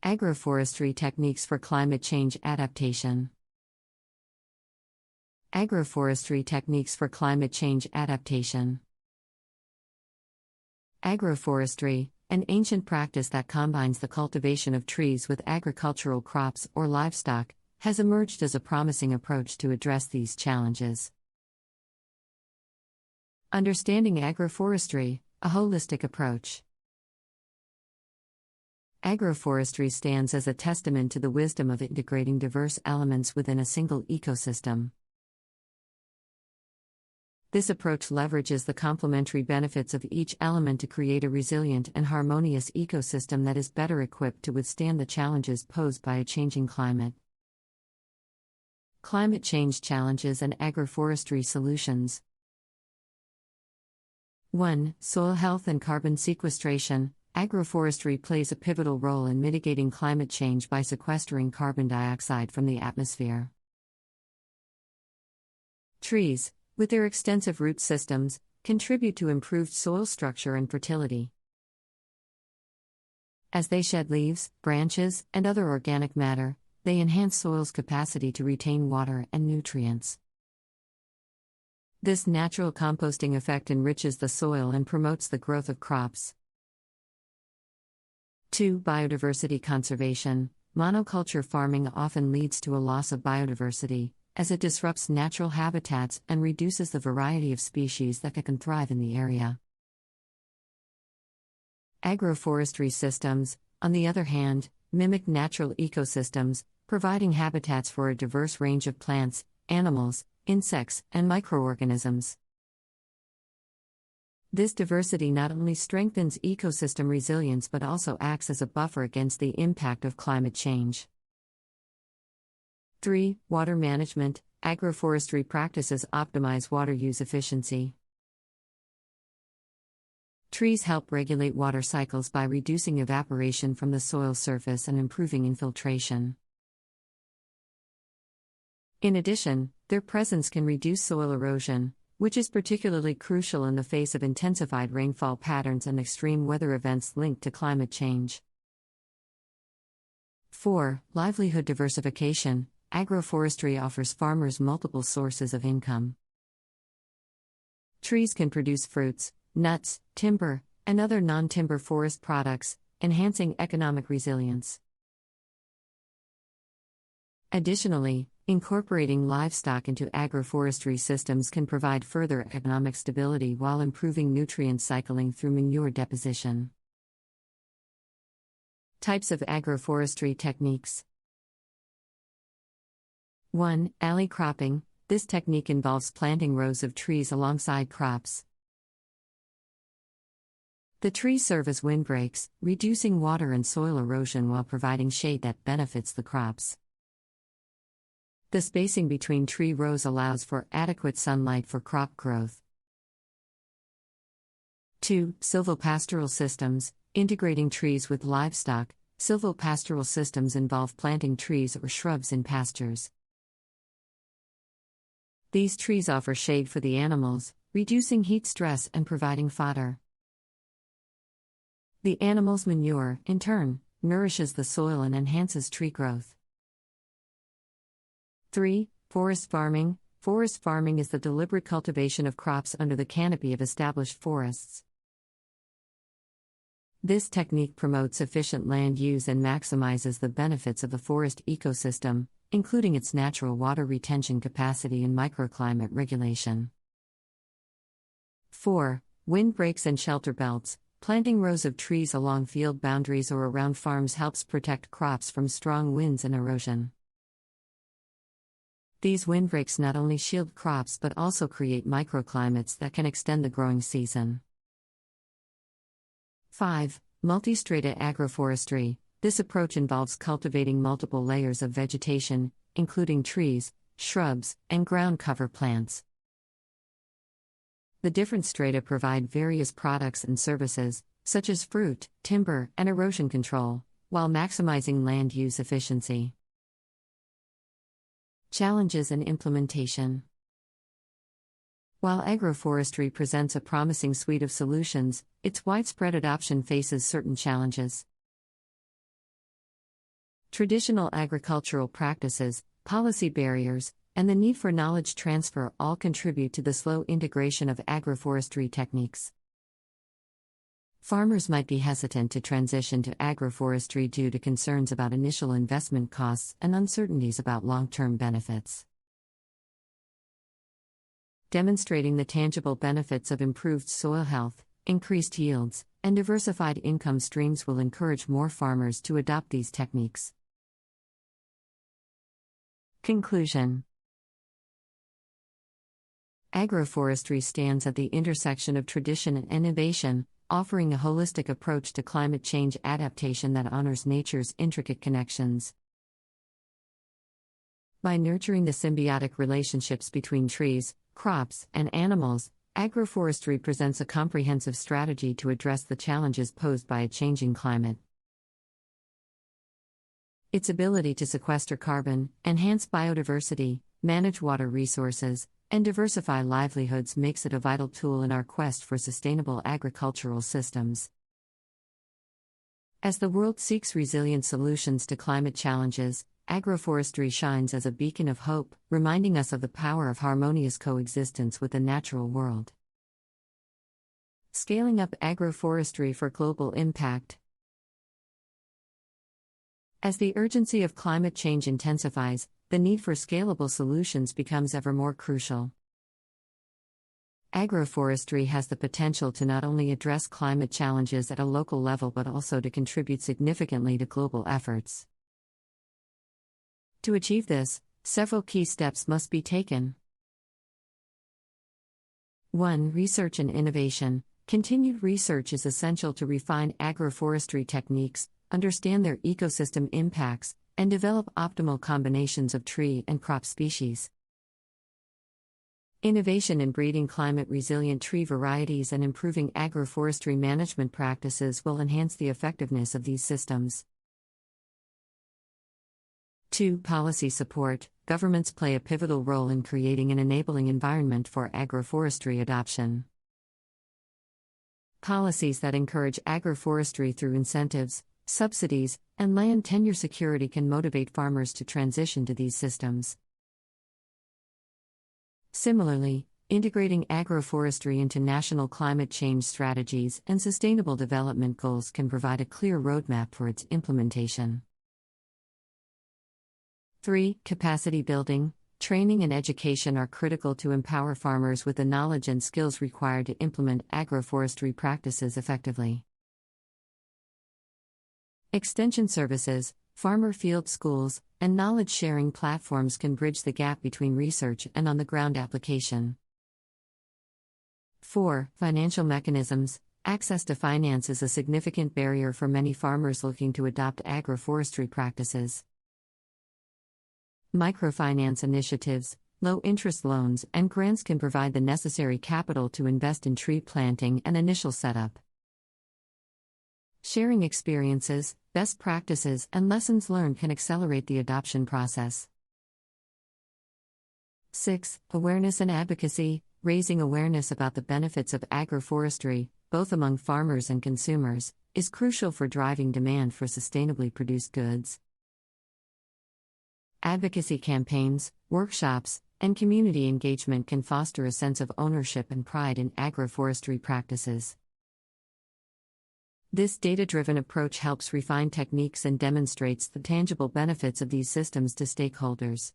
Agroforestry Techniques for Climate Change Adaptation. Agroforestry Techniques for Climate Change Adaptation. Agroforestry, an ancient practice that combines the cultivation of trees with agricultural crops or livestock, has emerged as a promising approach to address these challenges. Understanding agroforestry, a holistic approach. Agroforestry stands as a testament to the wisdom of integrating diverse elements within a single ecosystem. This approach leverages the complementary benefits of each element to create a resilient and harmonious ecosystem that is better equipped to withstand the challenges posed by a changing climate. Climate change challenges and agroforestry solutions. 1. Soil health and carbon sequestration. Agroforestry plays a pivotal role in mitigating climate change by sequestering carbon dioxide from the atmosphere. Trees, with their extensive root systems, contribute to improved soil structure and fertility. As they shed leaves, branches, and other organic matter, they enhance soil's capacity to retain water and nutrients. This natural composting effect enriches the soil and promotes the growth of crops. 2. Biodiversity conservation. Monoculture farming often leads to a loss of biodiversity, as it disrupts natural habitats and reduces the variety of species that can thrive in the area. Agroforestry systems, on the other hand, mimic natural ecosystems, providing habitats for a diverse range of plants, animals, insects, and microorganisms. This diversity not only strengthens ecosystem resilience but also acts as a buffer against the impact of climate change. 3. Water management. Agroforestry practices optimize water use efficiency. Trees help regulate water cycles by reducing evaporation from the soil surface and improving infiltration. In addition, their presence can reduce soil erosion, which is particularly crucial in the face of intensified rainfall patterns and extreme weather events linked to climate change. 4. Livelihood diversification. Agroforestry offers farmers multiple sources of income. Trees can produce fruits, nuts, timber, and other non-timber forest products, enhancing economic resilience. Additionally, incorporating livestock into agroforestry systems can provide further economic stability while improving nutrient cycling through manure deposition. Types of agroforestry techniques. 1. Alley cropping. This technique involves planting rows of trees alongside crops. The trees serve as windbreaks, reducing water and soil erosion while providing shade that benefits the crops. The spacing between tree rows allows for adequate sunlight for crop growth. 2. Silvopastoral systems. Integrating trees with livestock. Silvopastoral systems involve planting trees or shrubs in pastures. These trees offer shade for the animals, reducing heat stress and providing fodder. The animals' manure, in turn, nourishes the soil and enhances tree growth. 3. Forest farming. Forest farming is the deliberate cultivation of crops under the canopy of established forests. This technique promotes efficient land use and maximizes the benefits of the forest ecosystem, including its natural water retention capacity and microclimate regulation. 4. Windbreaks and shelter belts. Planting rows of trees along field boundaries or around farms helps protect crops from strong winds and erosion. These windbreaks not only shield crops but also create microclimates that can extend the growing season. 5. Multistrata agroforestry. This approach involves cultivating multiple layers of vegetation, including trees, shrubs, and ground cover plants. The different strata provide various products and services, such as fruit, timber, and erosion control, while maximizing land use efficiency. Challenges and implementation. While agroforestry presents a promising suite of solutions, its widespread adoption faces certain challenges. Traditional agricultural practices, policy barriers, and the need for knowledge transfer all contribute to the slow integration of agroforestry techniques. Farmers might be hesitant to transition to agroforestry due to concerns about initial investment costs and uncertainties about long-term benefits. Demonstrating the tangible benefits of improved soil health, increased yields, and diversified income streams will encourage more farmers to adopt these techniques. Conclusion. Agroforestry stands at the intersection of tradition and innovation, offering a holistic approach to climate change adaptation that honors nature's intricate connections. By nurturing the symbiotic relationships between trees, crops, and animals, agroforestry presents a comprehensive strategy to address the challenges posed by a changing climate. Its ability to sequester carbon, enhance biodiversity, manage water resources, and diversify livelihoods makes it a vital tool in our quest for sustainable agricultural systems. As the world seeks resilient solutions to climate challenges, agroforestry shines as a beacon of hope, reminding us of the power of harmonious coexistence with the natural world. Scaling up agroforestry for global impact. As the urgency of climate change intensifies, the need for scalable solutions becomes ever more crucial. Agroforestry has the potential to not only address climate challenges at a local level but also to contribute significantly to global efforts. To achieve this, several key steps must be taken. 1. Research and innovation. Continued research is essential to refine agroforestry techniques, understand their ecosystem impacts, and develop optimal combinations of tree and crop species. Innovation in breeding climate-resilient tree varieties and improving agroforestry management practices will enhance the effectiveness of these systems. 2. Policy support. Governments play a pivotal role in creating an enabling environment for agroforestry adoption. Policies that encourage agroforestry through incentives, subsidies, and land tenure security can motivate farmers to transition to these systems. Similarly, integrating agroforestry into national climate change strategies and sustainable development goals can provide a clear roadmap for its implementation. 3. Capacity building. Training and education are critical to empower farmers with the knowledge and skills required to implement agroforestry practices effectively. Extension services, farmer field schools, and knowledge-sharing platforms can bridge the gap between research and on-the-ground application. 4. Financial mechanisms. Access to finance is a significant barrier for many farmers looking to adopt agroforestry practices. Microfinance initiatives, low-interest loans, and grants can provide the necessary capital to invest in tree planting and initial setup. Sharing experiences, best practices, and lessons learned can accelerate the adoption process. 6. Awareness and advocacy. Raising awareness about the benefits of agroforestry, both among farmers and consumers, is crucial for driving demand for sustainably produced goods. Advocacy campaigns, workshops, and community engagement can foster a sense of ownership and pride in agroforestry practices. This data-driven approach helps refine techniques and demonstrates the tangible benefits of these systems to stakeholders.